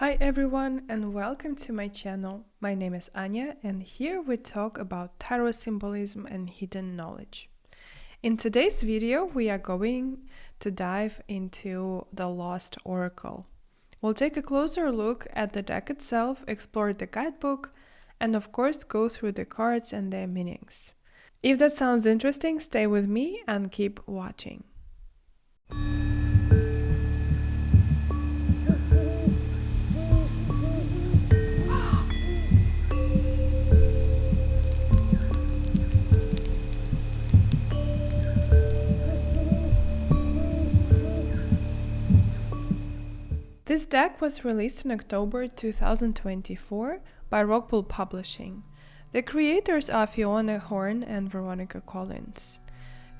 Hi everyone and welcome to my channel. My name is Anya and here we talk about tarot symbolism and hidden knowledge. In today's video we are going to dive into the Lost Oracle. We'll take a closer look at the deck itself, explore the guidebook, and of course go through the cards and their meanings. If that sounds interesting, stay with me and keep watching. This deck was released in October 2024 by Rockpool Publishing. The creators are Fiona, Horne and Veronica Collins.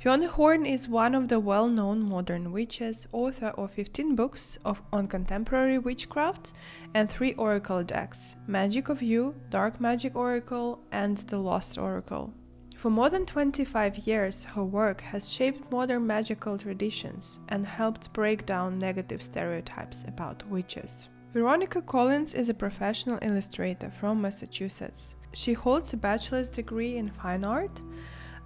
Fiona Horne is one of the well-known modern witches, author of 15 books on contemporary witchcraft and 3 oracle decks, Magic of You, Dark Magic Oracle and The Lost Oracle. For more than 25 years, her work has shaped modern magical traditions and helped break down negative stereotypes about witches. Veronica Collins is a professional illustrator from Massachusetts. She holds a bachelor's degree in fine art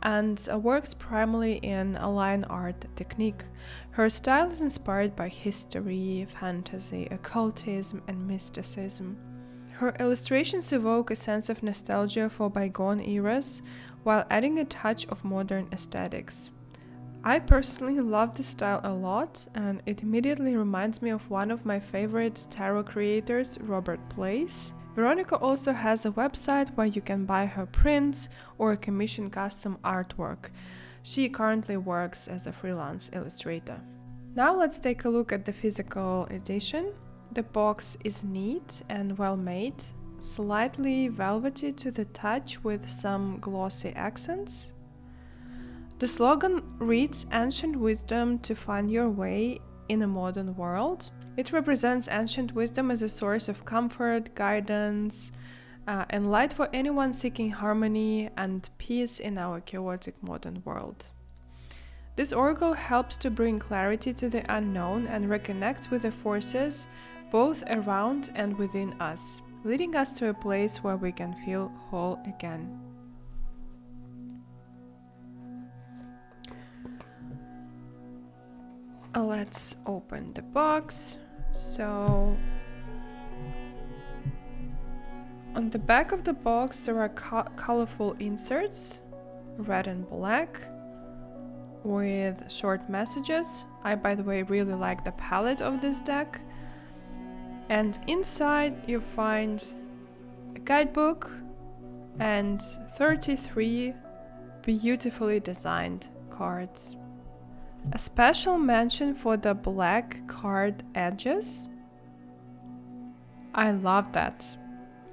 and works primarily in line art technique. Her style is inspired by history, fantasy, occultism, and mysticism. Her illustrations evoke a sense of nostalgia for bygone eras, while adding a touch of modern aesthetics. I personally love this style a lot, and it immediately reminds me of one of my favorite tarot creators, Robert Place. Veronica also has a website where you can buy her prints or commission custom artwork. She currently works as a freelance illustrator. Now let's take a look at the physical edition. The box is neat and well made, slightly velvety to the touch with some glossy accents. The slogan reads "Ancient wisdom to find your way in a modern world." It represents ancient wisdom as a source of comfort, guidance, and light for anyone seeking harmony and peace in our chaotic modern world. This oracle helps to bring clarity to the unknown and reconnect with the forces both around and within us, leading us to a place where we can feel whole again. Let's open the box. So, on the back of the box there are colorful inserts, red and black, with short messages. I, by the way, really like the palette of this deck. And inside you find a guidebook and 33 beautifully designed cards. A special mention for the black card edges. I love that.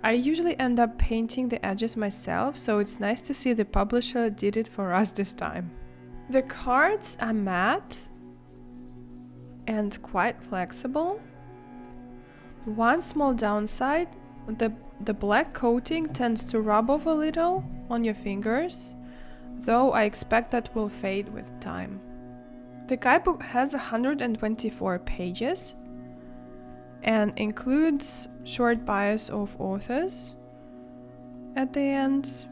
I usually end up painting the edges myself, so it's nice to see the publisher did it for us this time. The cards are matte and quite flexible. One small downside, the black coating tends to rub off a little on your fingers, though I expect that will fade with time. The guidebook has 124 pages and includes short bios of authors at the end.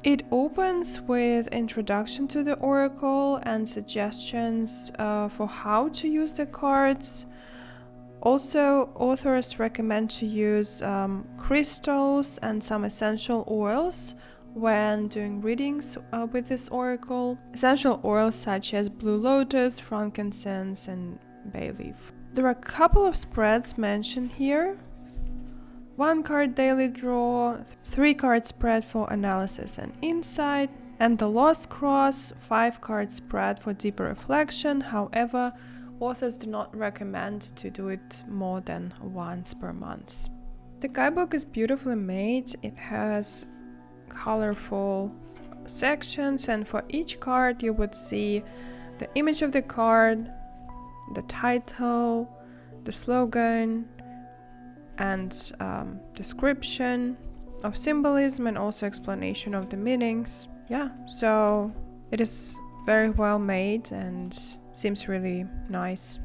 It opens with introduction to the oracle and suggestions for how to use the cards. Also, authors recommend to use crystals and some essential oils when doing readings with this oracle. Essential oils such as blue lotus, frankincense, and bay leaf. There are a couple of spreads mentioned here. 1 card daily draw, 3 card spread for analysis and insight, and the Lost Cross 5 card spread for deeper reflection. However, authors do not recommend to do it more than once per month. The guidebook is beautifully made. It has colorful sections, and for each card you would see the image of the card, the title, the slogan, and description of symbolism, and also explanation of the meanings. Yeah, so it is very well made and seems really nice.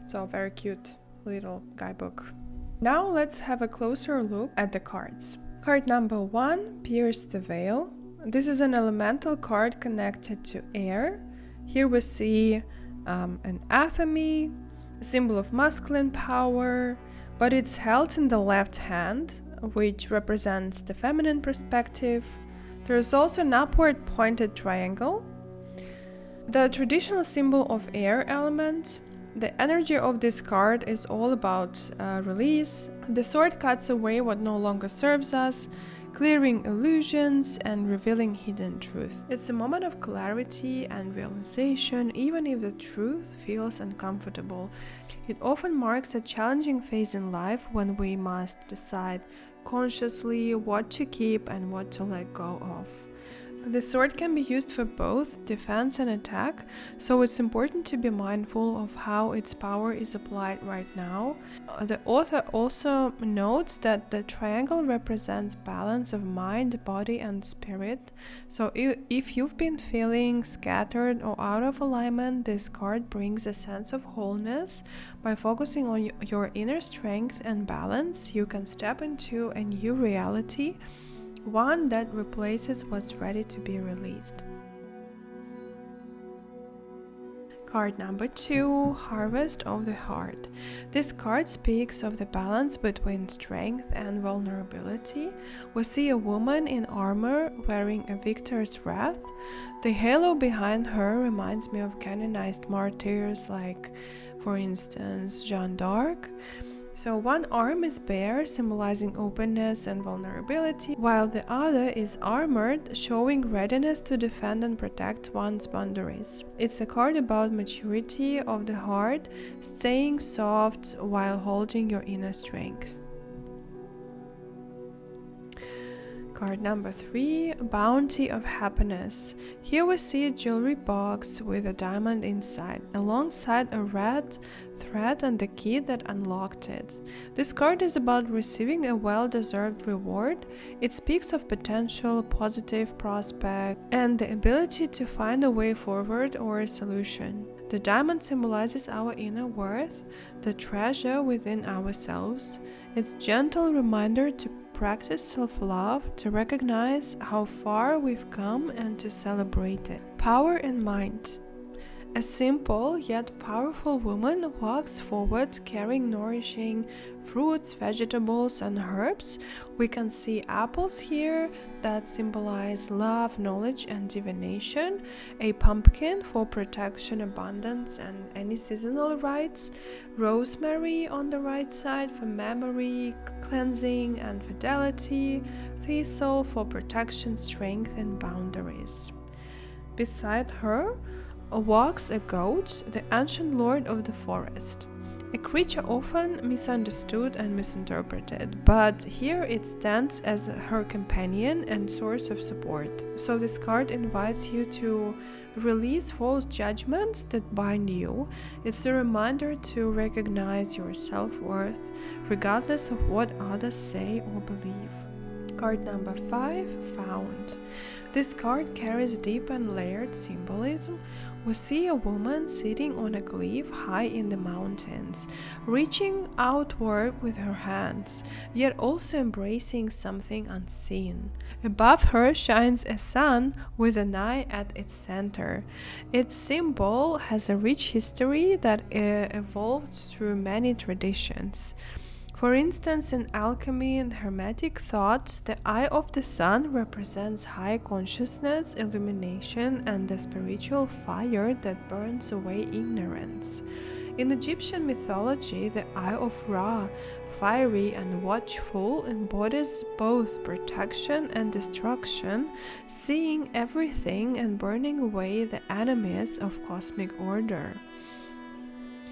So very cute little guidebook. Now let's have a closer look at the cards. Card number 1, Pierce the Veil. This is an elemental card connected to air. Here we see an athame, a symbol of masculine power, but it's held in the left hand, which represents the feminine perspective. There's also an upward pointed triangle. The traditional symbol of air element. The energy of this card is all about release. The sword cuts away what no longer serves us, clearing illusions and revealing hidden truth. It's a moment of clarity and realization, even if the truth feels uncomfortable. It often marks a challenging phase in life when we must decide consciously what to keep and what to let go of. The sword can be used for both defense and attack, so it's important to be mindful of how its power is applied right now. The author also notes that the triangle represents balance of mind, body, and spirit. So if you've been feeling scattered or out of alignment, this card brings a sense of wholeness. By focusing on your inner strength and balance, you can step into a new reality, one that replaces what's ready to be released. Card number 2, Harvest of the Heart. This card speaks of the balance between strength and vulnerability. We see a woman in armor wearing a victor's wreath. The halo behind her reminds me of canonized martyrs like, for instance, Jeanne d'Arc. So one arm is bare, symbolizing openness and vulnerability, while the other is armored, showing readiness to defend and protect one's boundaries. It's a card about maturity of the heart, staying soft while holding your inner strength. Card number 3, Bounty of Happiness. Here we see a jewelry box with a diamond inside, alongside a red thread and the key that unlocked it. This card is about receiving a well-deserved reward. It speaks of potential, positive prospect, and the ability to find a way forward or a solution. The diamond symbolizes our inner worth, the treasure within ourselves. It's a gentle reminder to practice self-love, to recognize how far we've come and to celebrate it. Power and mind. A simple yet powerful woman walks forward carrying nourishing fruits, vegetables, and herbs. We can see apples here that symbolize love, knowledge, and divination, a pumpkin for protection, abundance, and any seasonal rites, rosemary on the right side for memory, cleansing, and fidelity, thistle for protection, strength, and boundaries. Beside her walks a goat, the ancient lord of the forest. A creature often misunderstood and misinterpreted, but here it stands as her companion and source of support. So this card invites you to release false judgments that bind you. It's a reminder to recognize your self-worth, regardless of what others say or believe. Card number 5, Found. This card carries deep and layered symbolism. We see a woman sitting on a cliff high in the mountains, reaching outward with her hands, yet also embracing something unseen. Above her shines a sun with an eye at its center. Its symbol has a rich history that evolved through many traditions. For instance, in alchemy and Hermetic thought, the eye of the sun represents high consciousness, illumination, and the spiritual fire that burns away ignorance. In Egyptian mythology, the eye of Ra, fiery and watchful, embodies both protection and destruction, seeing everything and burning away the enemies of cosmic order.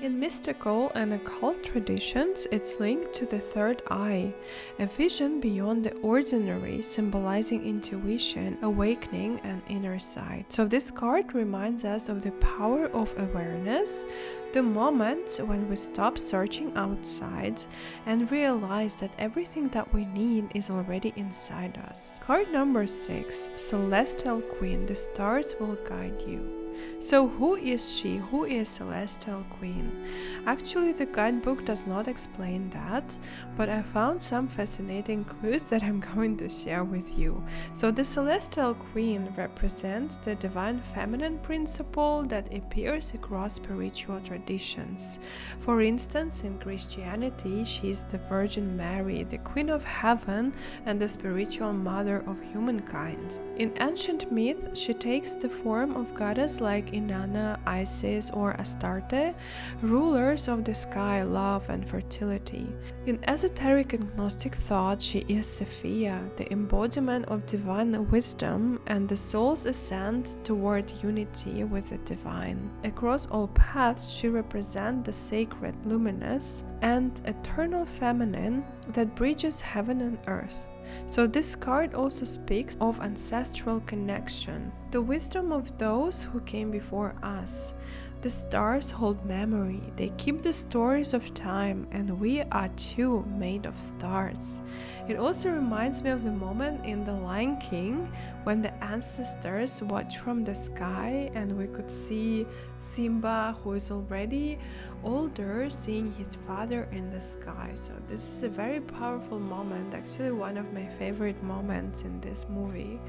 In mystical and occult traditions, it's linked to the third eye, a vision beyond the ordinary, symbolizing intuition, awakening, and inner sight. So this card reminds us of the power of awareness, the moment when we stop searching outside and realize that everything that we need is already inside us. Card number 6, Celestial Queen. The stars will guide you. So who is she? Who is Celestial Queen? Actually, the guidebook does not explain that, but I found some fascinating clues that I'm going to share with you. So the Celestial Queen represents the divine feminine principle that appears across spiritual traditions. For instance, in Christianity, she is the Virgin Mary, the Queen of Heaven and the spiritual mother of humankind. In ancient myth, she takes the form of goddess like Inanna, Isis, or Astarte, rulers of the sky, love, and fertility. In esoteric and Gnostic thought, she is Sophia, the embodiment of divine wisdom and the soul's ascent toward unity with the divine. Across all paths, she represents the sacred, luminous, and eternal feminine that bridges heaven and earth. So this card also speaks of ancestral connection, the wisdom of those who came before us. The stars hold memory, they keep the stories of time, and we are too made of stars. It also reminds me of the moment in The Lion King when the ancestors watched from the sky and we could see Simba, who is already older, seeing his father in the sky. So this is a very powerful moment, actually one of my favorite moments in this movie.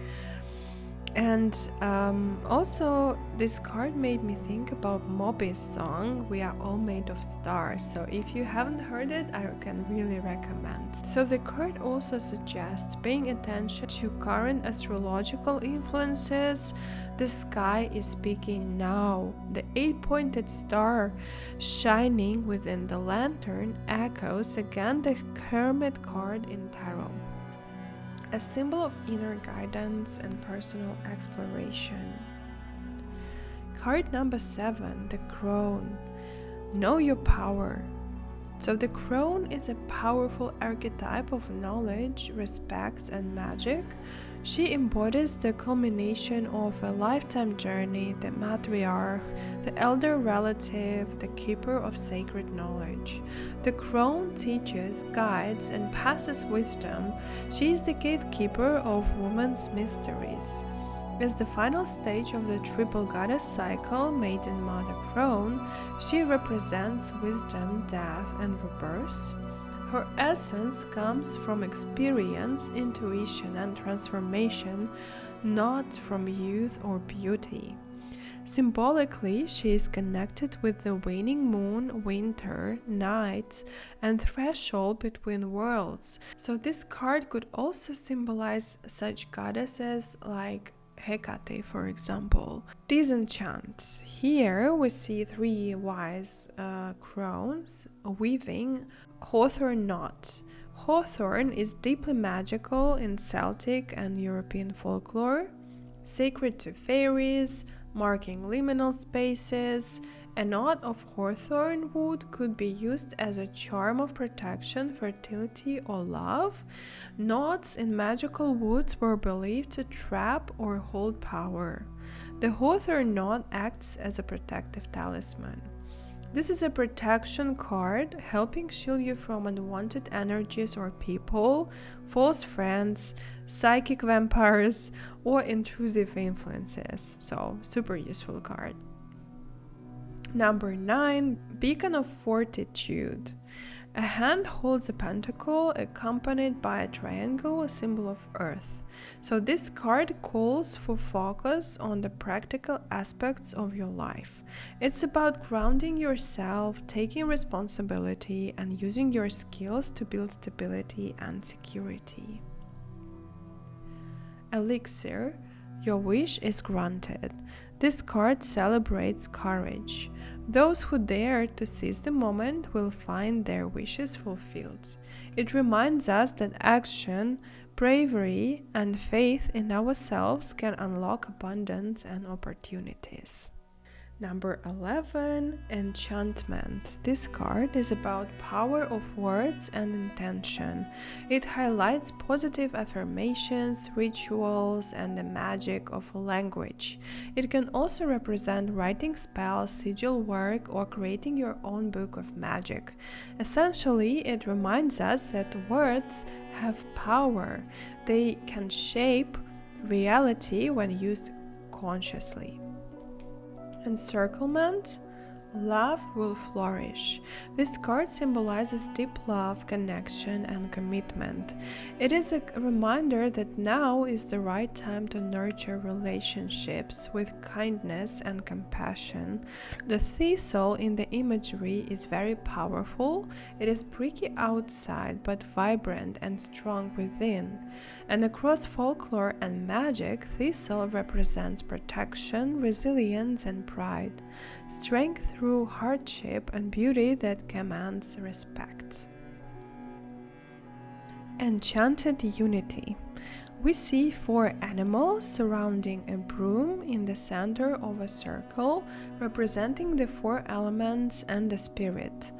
And also this card made me think about Moby's song, We Are All Made of Stars. So if you haven't heard it, I can really recommend. So the card also suggests paying attention to current astrological influences. The sky is speaking now. The 8-pointed star shining within the lantern echoes again the Hermit card in tarot, a symbol of inner guidance and personal exploration. Card number 7, the Crone. Know your power. So the Crone is a powerful archetype of knowledge, respect, and magic. She embodies the culmination of a lifetime journey, the matriarch, the elder relative, the keeper of sacred knowledge. The Crone teaches, guides, and passes wisdom. She is the gatekeeper of woman's mysteries. As the final stage of the triple goddess cycle, Maiden, Mother, Crone, she represents wisdom, death, and rebirth. Her essence comes from experience, intuition, and transformation, not from youth or beauty. Symbolically, she is connected with the waning moon, winter, night, and threshold between worlds. So this card could also symbolize such goddesses like Hecate, for example. Disenchant. Here we see 3 wise crones weaving hawthorn knot. Hawthorn is deeply magical in Celtic and European folklore, sacred to fairies, marking liminal spaces. A knot of hawthorn wood could be used as a charm of protection, fertility, or love. Knots in magical woods were believed to trap or hold power. The hawthorn knot acts as a protective talisman. This is a protection card, helping shield you from unwanted energies or people, false friends, psychic vampires, or intrusive influences. So, super useful card. Number 9, Beacon of Fortitude. A hand holds a pentacle accompanied by a triangle, a symbol of earth. So this card calls for focus on the practical aspects of your life. It's about grounding yourself, taking responsibility, and using your skills to build stability and security. Elixir. Your wish is granted. This card celebrates courage. Those who dare to seize the moment will find their wishes fulfilled. It reminds us that action, bravery, and faith in ourselves can unlock abundance and opportunities. Number 11, Enchantment. This card is about power of words and intention. It highlights positive affirmations, rituals, and the magic of language. It can also represent writing spells, sigil work, or creating your own book of magic. Essentially, it reminds us that words have power. They can shape reality when used consciously. Encirclement, love will flourish. This card symbolizes deep love, connection, and commitment. It is a reminder that now is the right time to nurture relationships with kindness and compassion. The thistle in the imagery is very powerful. It is pricky outside but vibrant and strong within. And across folklore and magic, thistle represents protection, resilience, and pride. Strength through hardship and beauty that commands respect. Enchanted unity. We see 4 animals surrounding a broom in the center of a circle, representing the 4 elements and the spirit.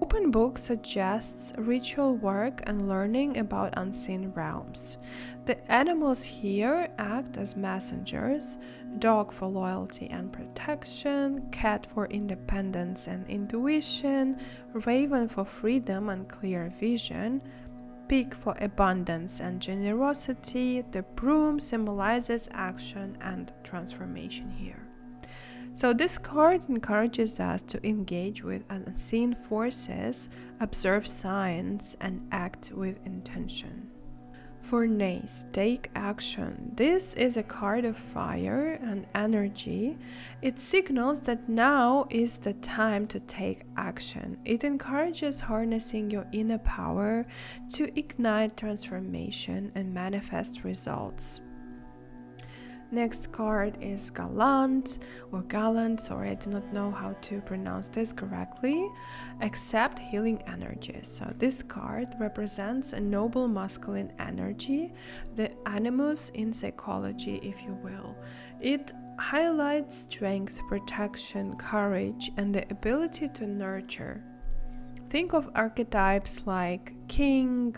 Open book suggests ritual work and learning about unseen realms. The animals here act as messengers: dog for loyalty and protection, cat for independence and intuition, raven for freedom and clear vision, pig for abundance and generosity. The broom symbolizes action and transformation here. So this card encourages us to engage with unseen forces, observe signs, and act with intention. Horne, take action. This is a card of fire and energy. It signals that now is the time to take action. It encourages harnessing your inner power to ignite transformation and manifest results. Next card is Gallant, sorry, I do not know how to pronounce this correctly. Accept healing energy. So this card represents a noble masculine energy, the animus in psychology, if you will. It highlights strength, protection, courage, and the ability to nurture. Think of archetypes like king,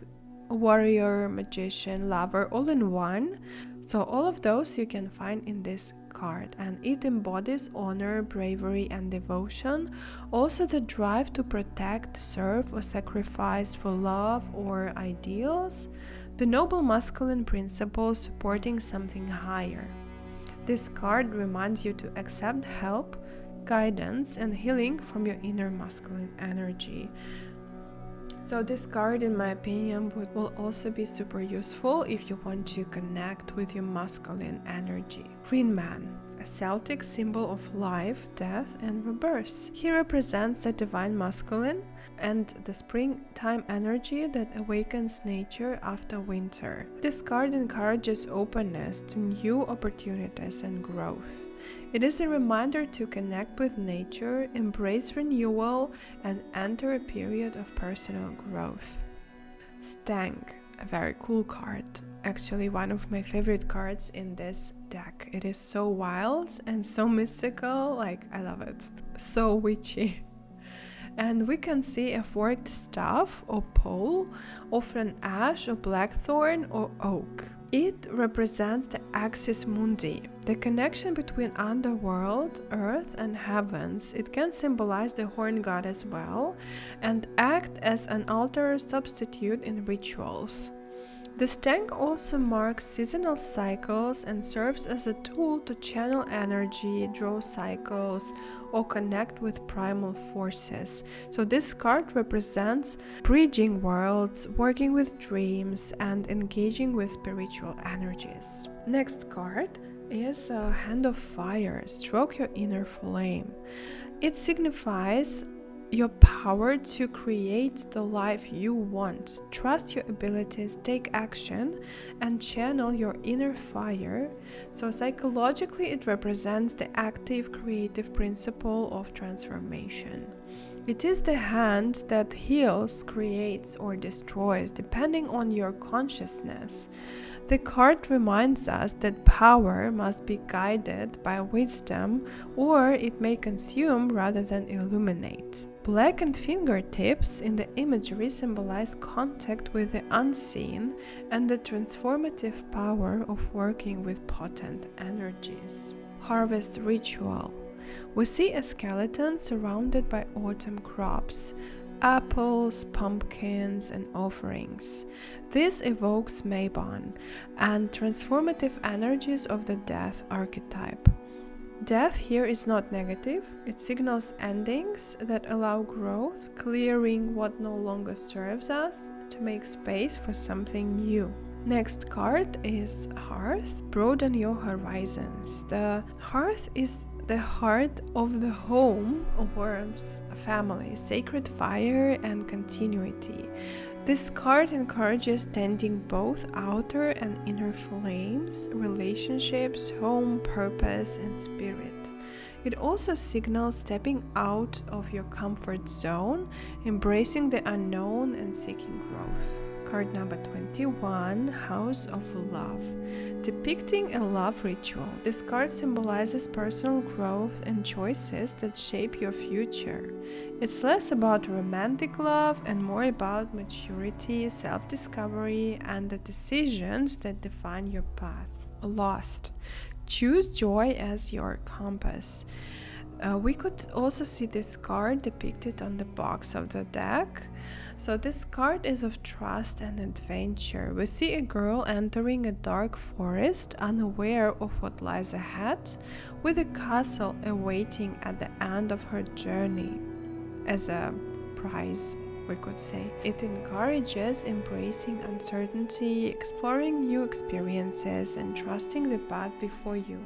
warrior, magician, lover, all in one. So all of those you can find in this card, and it embodies honor, bravery, and devotion. Also the drive to protect, serve, or sacrifice for love or ideals. The noble masculine principle supporting something higher. This card reminds you to accept help, guidance, and healing from your inner masculine energy. So this card, in my opinion, will also be super useful if you want to connect with your masculine energy. Green Man, a Celtic symbol of life, death, and rebirth. He represents the divine masculine and the springtime energy that awakens nature after winter. This card encourages openness to new opportunities and growth. It is a reminder to connect with nature, embrace renewal, and enter a period of personal growth. Stank, a very cool card. Actually, one of my favorite cards in this deck. It is so wild and so mystical, I love it. So witchy. And we can see a forked staff or pole, often ash or blackthorn or oak. It represents the axis mundi, the connection between underworld, earth, and heavens. It can symbolize the Horne god as well and act as an altar substitute in rituals. The stank also marks seasonal cycles and serves as a tool to channel energy, draw cycles, or connect with primal forces. So this card represents bridging worlds, working with dreams, and engaging with spiritual energies. Next card is a Hand of Fire, stroke your inner flame. It signifies your power to create the life you want. Trust your abilities, take action, and channel your inner fire. So psychologically, it represents the active creative principle of transformation. It is the hand that heals, creates, or destroys, depending on your consciousness. The card reminds us that power must be guided by wisdom, or it may consume rather than illuminate. Blackened fingertips in the imagery symbolize contact with the unseen and the transformative power of working with potent energies. Harvest ritual. We see a skeleton surrounded by autumn crops, apples, pumpkins, and offerings. This evokes Mabon and transformative energies of the death archetype. Death here is not negative. It signals endings that allow growth, clearing what no longer serves us to make space for something new. Next card is Hearth. Broaden your horizons. The hearth is the heart of the home, warmth, family, sacred fire, and continuity. This card encourages tending both outer and inner flames, relationships, home, purpose, and spirit. It also signals stepping out of your comfort zone, embracing the unknown, and seeking growth. Card number 21, House of Love. Depicting a love ritual, this card symbolizes personal growth and choices that shape your future. It's less about romantic love and more about maturity, self-discovery, and the decisions that define your path. Lost. Choose joy as your compass. We could also see this card depicted on the box of the deck. So this card is of trust and adventure. We see a girl entering a dark forest, unaware of what lies ahead, with a castle awaiting at the end of her journey. As a prize, we could say. It encourages embracing uncertainty, exploring new experiences, and trusting the path before you.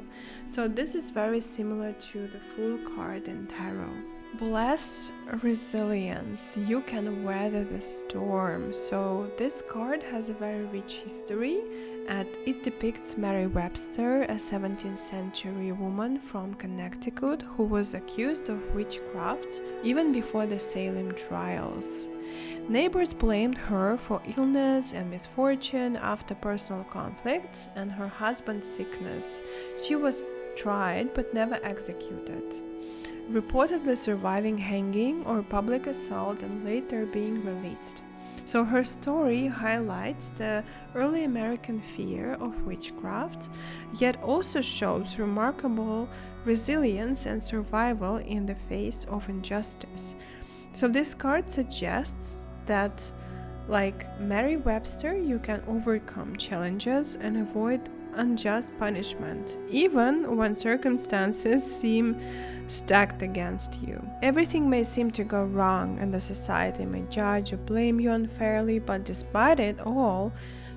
So this is very similar to the Fool card in Tarot. Blessed resilience. You can weather the storm. So this card has a very rich history, and it depicts Mary Webster, a 17th century woman from Connecticut who was accused of witchcraft even before the Salem trials. Neighbors blamed her for illness and misfortune after personal conflicts and her husband's sickness. She was tried but never executed, reportedly surviving hanging or public assault and later being released. So her story highlights the early American fear of witchcraft, yet also shows remarkable resilience and survival in the face of injustice. So this card suggests that, like Mary Webster, you can overcome challenges and avoid unjust punishment, even when circumstances seem stacked against you. Everything may seem to go wrong, and the society may judge or blame you unfairly, but despite it all,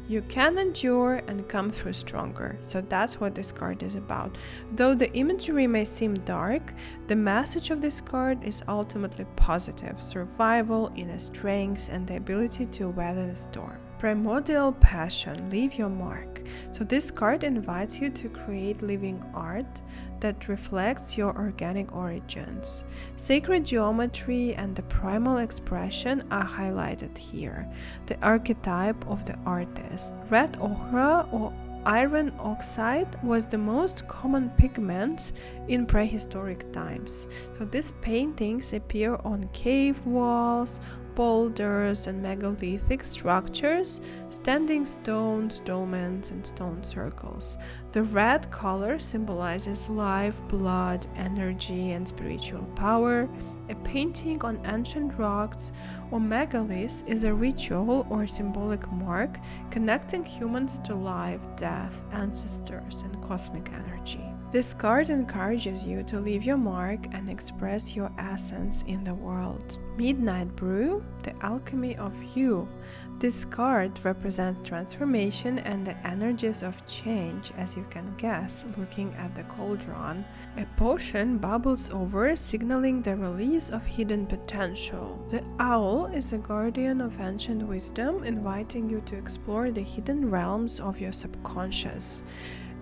you can endure and come through stronger. So that's what this card is about. Though the imagery may seem dark, the message of this card is ultimately positive: survival, inner strength, and the ability to weather the storm. Primordial passion, leave your mark. So this card invites you to create living art that reflects your organic origins. Sacred geometry and the primal expression are highlighted here. The archetype of the artist. Red ochre or iron oxide was the most common pigment in prehistoric times. So these paintings appear on cave walls, boulders, and megalithic structures, standing stones, dolmens, and stone circles. The red color symbolizes life, blood, energy, and spiritual power. A painting on ancient rocks or megaliths is a ritual or symbolic mark connecting humans to life, death, ancestors, and cosmic energy. This card encourages you to leave your mark and express your essence in the world. Midnight Brew, the alchemy of you. This card represents transformation and the energies of change, as you can guess, looking at the cauldron. A potion bubbles over, signaling the release of hidden potential. The owl is a guardian of ancient wisdom, inviting you to explore the hidden realms of your subconscious.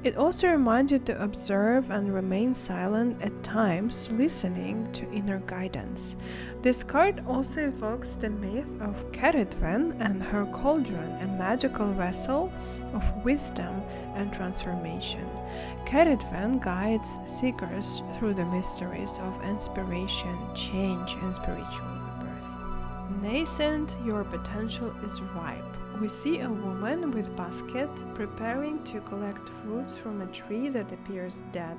It also reminds you to observe and remain silent at times, listening to inner guidance. This card also evokes the myth of Keridwen and her cauldron, a magical vessel of wisdom and transformation. Keridwen guides seekers through the mysteries of inspiration, change, and spiritual rebirth. Nascent, your potential is ripe. We see a woman with basket preparing to collect fruits from a tree that appears dead.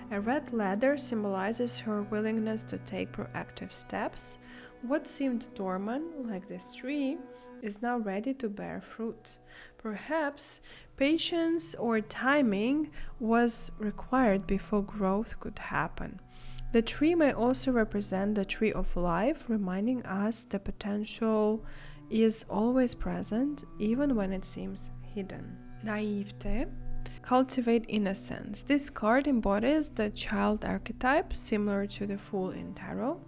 A red ladder symbolizes her willingness to take proactive steps. What seemed dormant, like this tree, is now ready to bear fruit. Perhaps patience or timing was required before growth could happen. The tree may also represent the tree of life, reminding us the potential is always present, even when it seems hidden. Naivete. Cultivate innocence. This card embodies the child archetype, similar to the Fool in Tarot.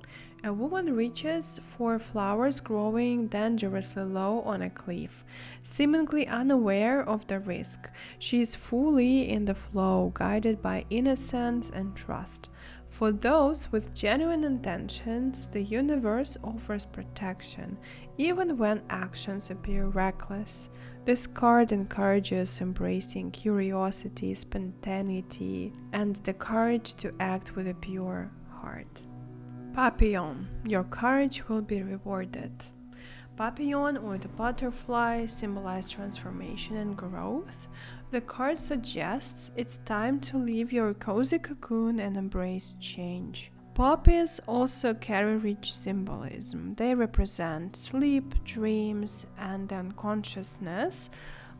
A woman reaches for flowers growing dangerously low on a cliff, seemingly unaware of the risk. She is fully in the flow, guided by innocence and trust. For those with genuine intentions, the universe offers protection, even when actions appear reckless. This card encourages embracing curiosity, spontaneity, and the courage to act with a pure heart. Papillon, your courage will be rewarded. Papillon, or the butterfly, symbolize transformation and growth. The card suggests it's time to leave your cozy cocoon and embrace change. Poppies also carry rich symbolism. They represent sleep, dreams, and unconsciousness,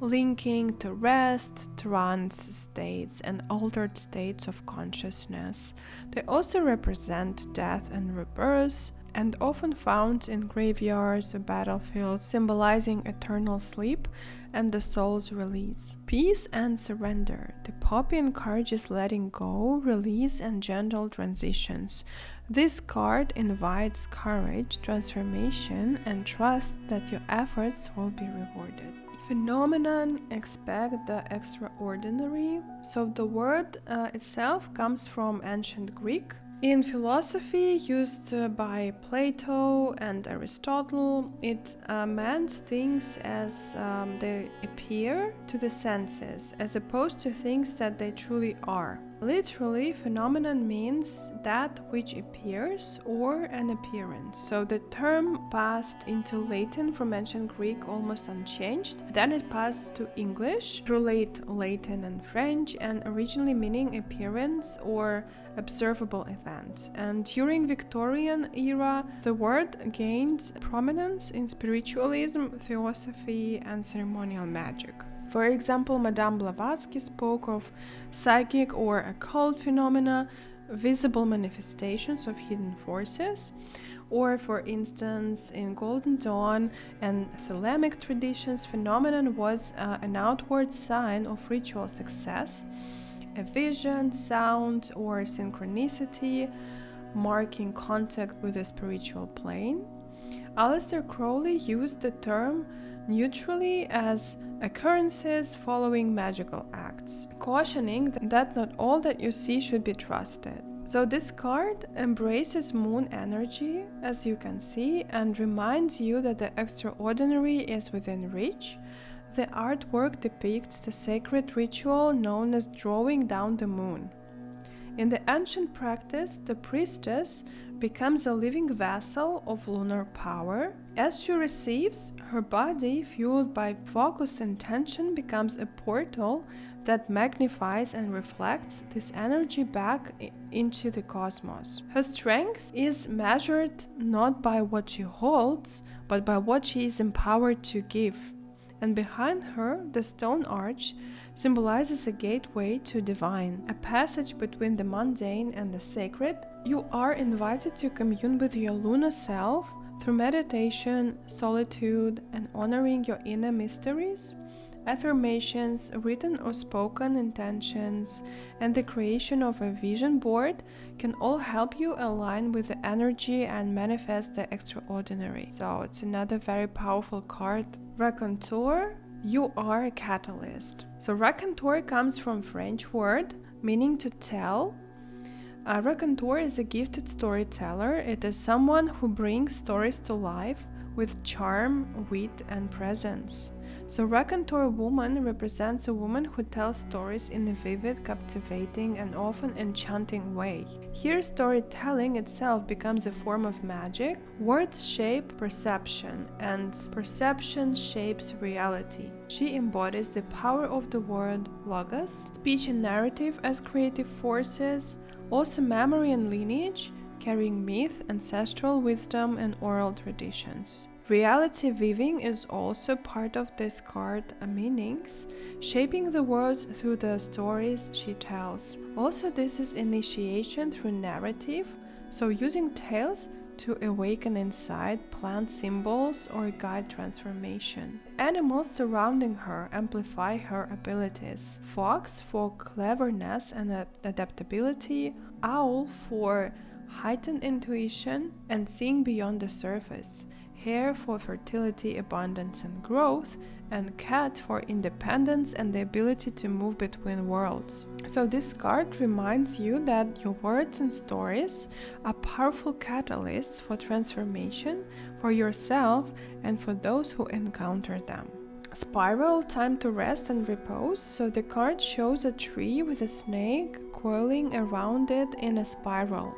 linking to rest, trance states, and altered states of consciousness. They also represent death and rebirth, and often found in graveyards or battlefields, symbolizing eternal sleep and the soul's release. Peace and surrender. The poppy encourages letting go, release, and gentle transitions. This card invites courage, transformation, and trust that your efforts will be rewarded. Phenomenon, expect the extraordinary. So the word itself comes from ancient Greek. In philosophy used by Plato and Aristotle, it meant things as they appear to the senses, as opposed to things that they truly are. Literally, phenomenon means that which appears or an appearance. So the term passed into Latin from ancient Greek almost unchanged. Then it passed to English through late Latin and French, and originally meaning appearance or observable event. And during Victorian era, the word gained prominence in spiritualism, theosophy, and ceremonial magic. For example, Madame Blavatsky spoke of psychic or occult phenomena, visible manifestations of hidden forces, or for instance, in Golden Dawn and Thelemic traditions, phenomenon was an outward sign of ritual success, a vision, sound, or synchronicity marking contact with the spiritual plane. Aleister Crowley used the term neutrally as occurrences following magical acts, cautioning that not all that you see should be trusted. So this card embraces moon energy, as you can see, and reminds you that the extraordinary is within reach. The artwork depicts the sacred ritual known as drawing down the moon. In the ancient practice, the priestess becomes a living vessel of lunar power. As she receives, her body, fueled by focused intention, becomes a portal that magnifies and reflects this energy back into the cosmos. Her strength is measured not by what she holds, but by what she is empowered to give. And behind her, the stone arch symbolizes a gateway to divine, a passage between the mundane and the sacred. You are invited to commune with your lunar self through meditation, solitude, and honoring your inner mysteries. Affirmations, written or spoken intentions, and the creation of a vision board can all help you align with the energy and manifest the extraordinary. So it's another very powerful card. Raconteur, you are a catalyst. So raconteur comes from French word meaning to tell. A raconteur is a gifted storyteller. It is someone who brings stories to life with charm, wit, and presence. So raconteur woman represents a woman who tells stories in a vivid, captivating, and often enchanting way. Here, storytelling itself becomes a form of magic. Words shape perception, and perception shapes reality. She embodies the power of the word logos, speech and narrative as creative forces, also memory and lineage, carrying myth, ancestral wisdom, and oral traditions. Reality weaving is also part of this card meanings, shaping the world through the stories she tells. Also, this is initiation through narrative, so using tales to awaken insight, plant symbols, or guide transformation. Animals surrounding her amplify her abilities. Fox for cleverness and adaptability, owl for heightened intuition and seeing beyond the surface, hare for fertility, abundance, and growth, and cat for independence and the ability to move between worlds. So this card reminds you that your words and stories are powerful catalysts for transformation for yourself and for those who encounter them. Spiral, time to rest and repose. So the card shows a tree with a snake coiling around it in a spiral.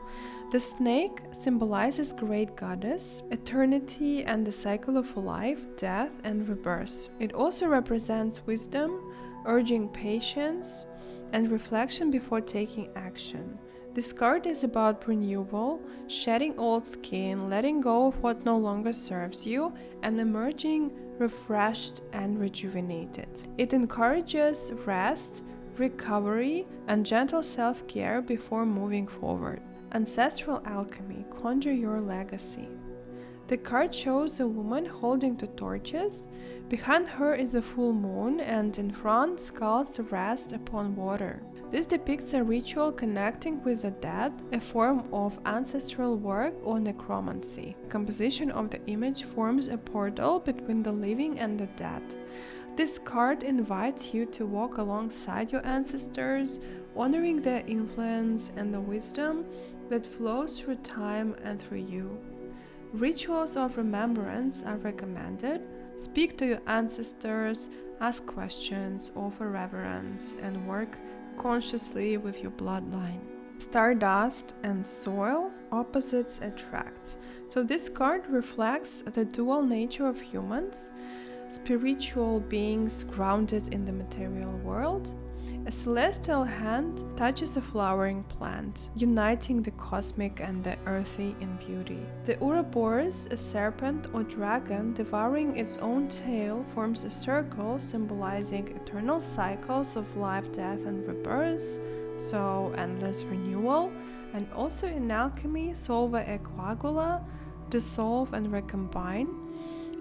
The snake symbolizes great goddess, eternity, and the cycle of life, death, and rebirth. It also represents wisdom, urging patience and reflection before taking action. This card is about renewal, shedding old skin, letting go of what no longer serves you, and emerging refreshed and rejuvenated. It encourages rest, recovery, and gentle self-care before moving forward. Ancestral alchemy, conjure your legacy. The card shows a woman holding two torches. Behind her is a full moon, and in front, skulls rest upon water. This depicts a ritual connecting with the dead, a form of ancestral work or necromancy. The composition of the image forms a portal between the living and the dead. This card invites you to walk alongside your ancestors, honoring their influence and the wisdom that flows through time and through you. Rituals of remembrance are recommended. Speak to your ancestors, ask questions, offer reverence, and work consciously with your bloodline. Stardust and soil, opposites attract. So this card reflects the dual nature of humans, spiritual beings grounded in the material world. A celestial hand touches a flowering plant, uniting the cosmic and the earthy in beauty. The Ouroboros, a serpent or dragon devouring its own tail, forms a circle symbolizing eternal cycles of life, death, and rebirth, so endless renewal. And also in alchemy, solva e coagula, dissolve and recombine,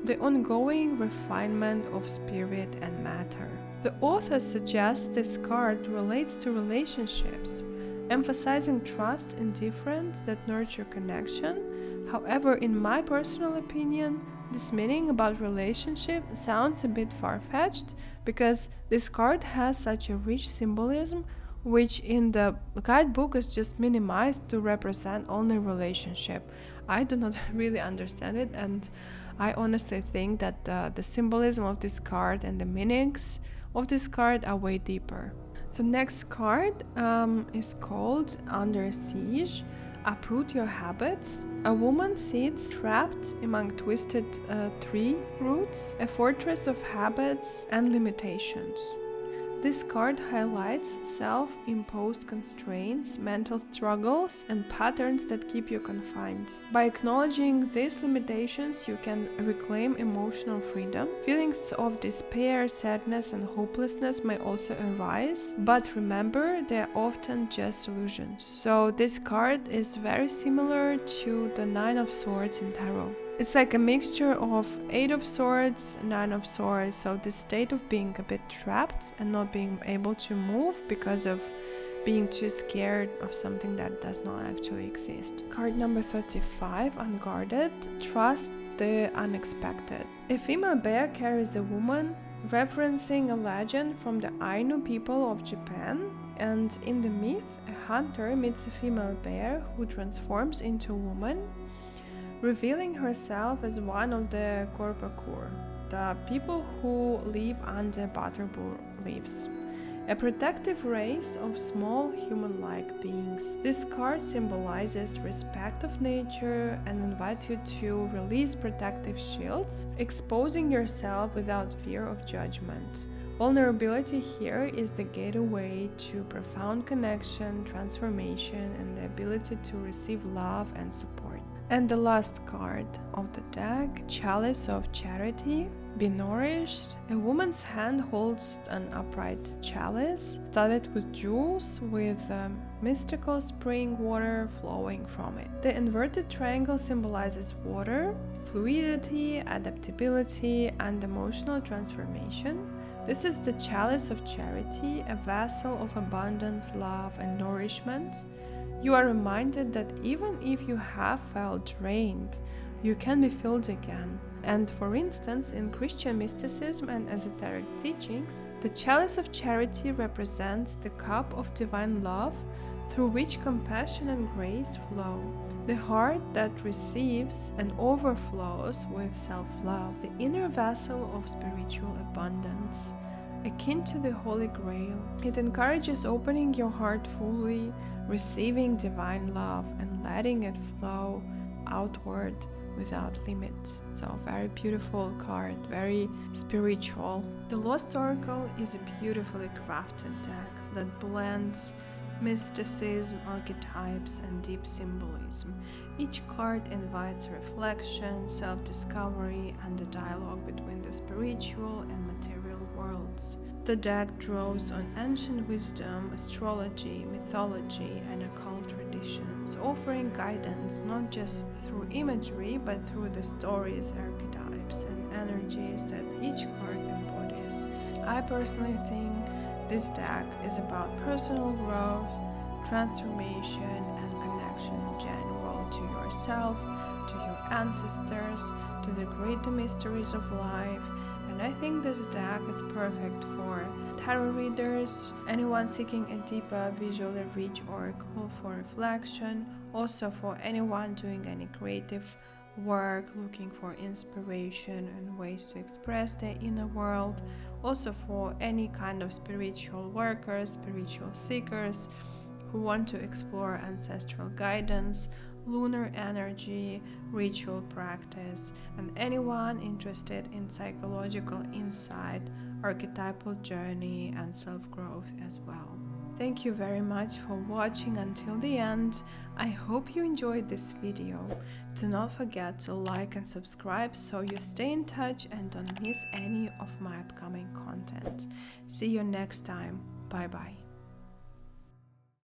the ongoing refinement of spirit and matter. The author suggests this card relates to relationships, emphasizing trust and indifference that nurture connection. However, in my personal opinion, this meaning about relationship sounds a bit far-fetched because this card has such a rich symbolism, which in the guidebook is just minimized to represent only relationship. I do not really understand it, and I honestly think that the symbolism of this card and the meanings of this card are way deeper. So next card is called Under Siege. Uproot your habits. A woman sits trapped among twisted tree roots, a fortress of habits and limitations. This card highlights self-imposed constraints, mental struggles, and patterns that keep you confined. By acknowledging these limitations, you can reclaim emotional freedom. Feelings of despair, sadness, and hopelessness may also arise, but remember, they are often just illusions. So this card is very similar to the Nine of Swords in Tarot. It's like a mixture of 8 of Swords, 9 of Swords, so this state of being a bit trapped and not being able to move because of being too scared of something that does not actually exist. Card number 35, Unguarded, Trust the Unexpected. A female bear carries a woman, referencing a legend from the Ainu people of Japan, and in the myth, a hunter meets a female bear who transforms into a woman, revealing herself as one of the Korpakur, the people who live under butterbur leaves, a protective race of small human-like beings. This card symbolizes respect of nature and invites you to release protective shields, exposing yourself without fear of judgment. Vulnerability here is the gateway to profound connection, transformation, and the ability to receive love and support. And the last card of the deck, Chalice of Charity. Be nourished. A woman's hand holds an upright chalice studded with jewels, with mystical spring water flowing from it. The inverted triangle symbolizes water, fluidity, adaptability, and emotional transformation. This is the chalice of charity, a vessel of abundance, love, and nourishment. You are reminded that even if you have felt drained, you can be filled again. And for instance, in Christian mysticism and esoteric teachings, the chalice of charity represents the cup of divine love through which compassion and grace flow. The heart that receives and overflows with self-love, the inner vessel of spiritual abundance, akin to the Holy Grail. It encourages opening your heart fully, receiving divine love, and letting it flow outward without limits. So very beautiful card, very spiritual. The Lost Oracle is a beautifully crafted deck that blends mysticism, archetypes, and deep symbolism. Each card invites reflection, self-discovery, and a dialogue between the spiritual and material worlds. The deck draws on ancient wisdom, astrology, mythology, and occult traditions, offering guidance not just through imagery but through the stories, archetypes, and energies that each card embodies. I personally think this deck is about personal growth, transformation, and connection in general to yourself, to your ancestors, to the greater mysteries of life. And I think this deck is perfect for tarot readers, anyone seeking a deeper, visually rich oracle for reflection, also for anyone doing any creative work, looking for inspiration and ways to express their inner world, also for any kind of spiritual workers, spiritual seekers who want to explore ancestral guidance, lunar energy, ritual practice, and anyone interested in psychological insight, archetypal journey, and self-growth as well. Thank you very much for watching until the end. I hope you enjoyed this video. Do not forget to like and subscribe so you stay in touch and don't miss any of my upcoming content. See you next time. Bye bye.